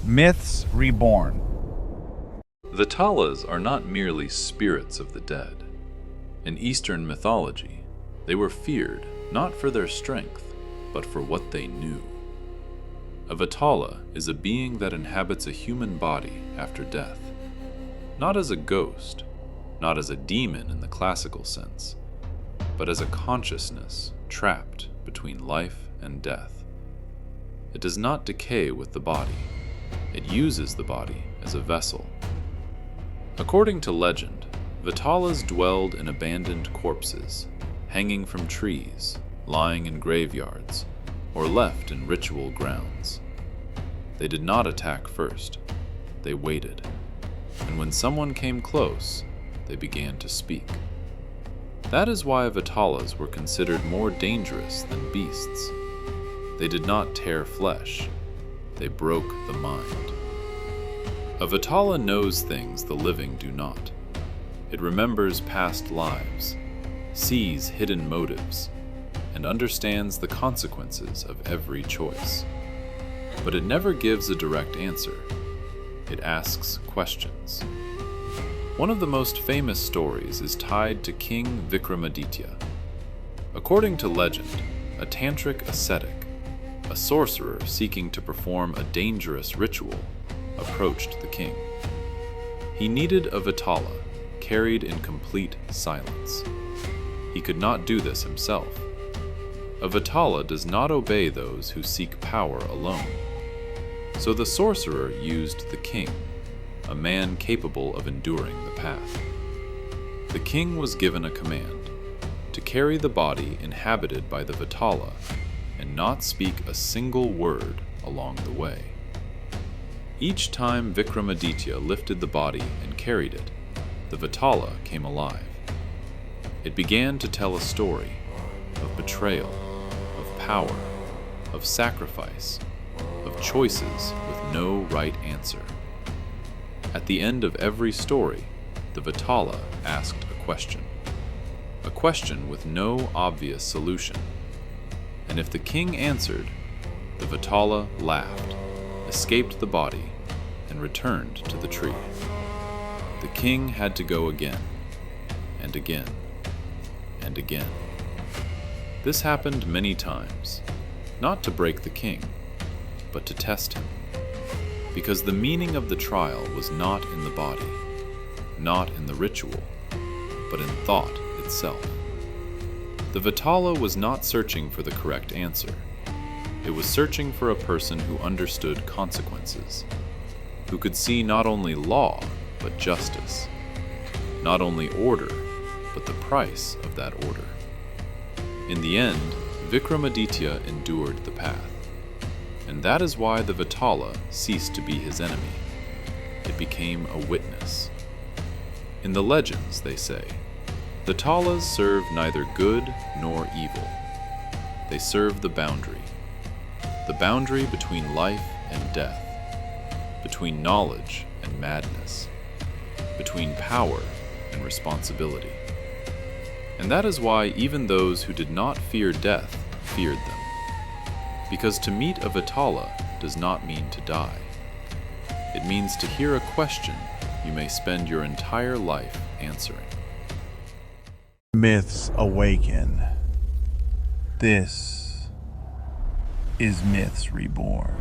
Myths Reborn. Vetalas are not merely spirits of the dead. In Eastern mythology, they were feared not for their strength, but for what they knew. A Vetala is a being that inhabits a human body after death, not as a ghost, not as a demon in the classical sense, but as a consciousness trapped between life and death. It does not decay with the body. It uses the body as a vessel. According to legend, Vetalas dwelled in abandoned corpses, hanging from trees, lying in graveyards, or left in ritual grounds. They did not attack first. They waited. And when someone came close, they began to speak. That is why Vetalas were considered more dangerous than beasts. They did not tear flesh. They broke the mind. A Vetala knows things the living do not. It remembers past lives, sees hidden motives, and understands the consequences of every choice. But it never gives a direct answer. It asks questions. One of the most famous stories is tied to King Vikramaditya. According to legend, a tantric ascetic, a sorcerer seeking to perform a dangerous ritual, approached the king. He needed a Vetala, carried in complete silence. He could not do this himself. A Vetala does not obey those who seek power alone. So the sorcerer used the king, a man capable of enduring the path. The king was given a command to carry the body inhabited by the Vetala and not speak a single word along the way. Each time Vikramaditya lifted the body and carried it, the Vetala came alive. It began to tell a story of betrayal, of power, of sacrifice, of choices with no right answer. At the end of every story, the Vetala asked a question with no obvious solution. And if the king answered, the Vetala laughed, escaped the body, and returned to the tree. The king had to go again, and again, and again. This happened many times, not to break the king, but to test him. Because the meaning of the trial was not in the body, not in the ritual, but in thought itself. The Vetala was not searching for the correct answer. It was searching for a person who understood consequences, who could see not only law, but justice, not only order, but the price of that order. In the end, Vikramaditya endured the path, and that is why the Vetala ceased to be his enemy. It became a witness. In the legends, they say, Vetalas serve neither good nor evil. They serve the boundary between life and death, between knowledge and madness, between power and responsibility. And that is why even those who did not fear death feared them. Because to meet a Vetala does not mean to die. It means to hear a question you may spend your entire life answering. Myths awaken. This is Myths Reborn.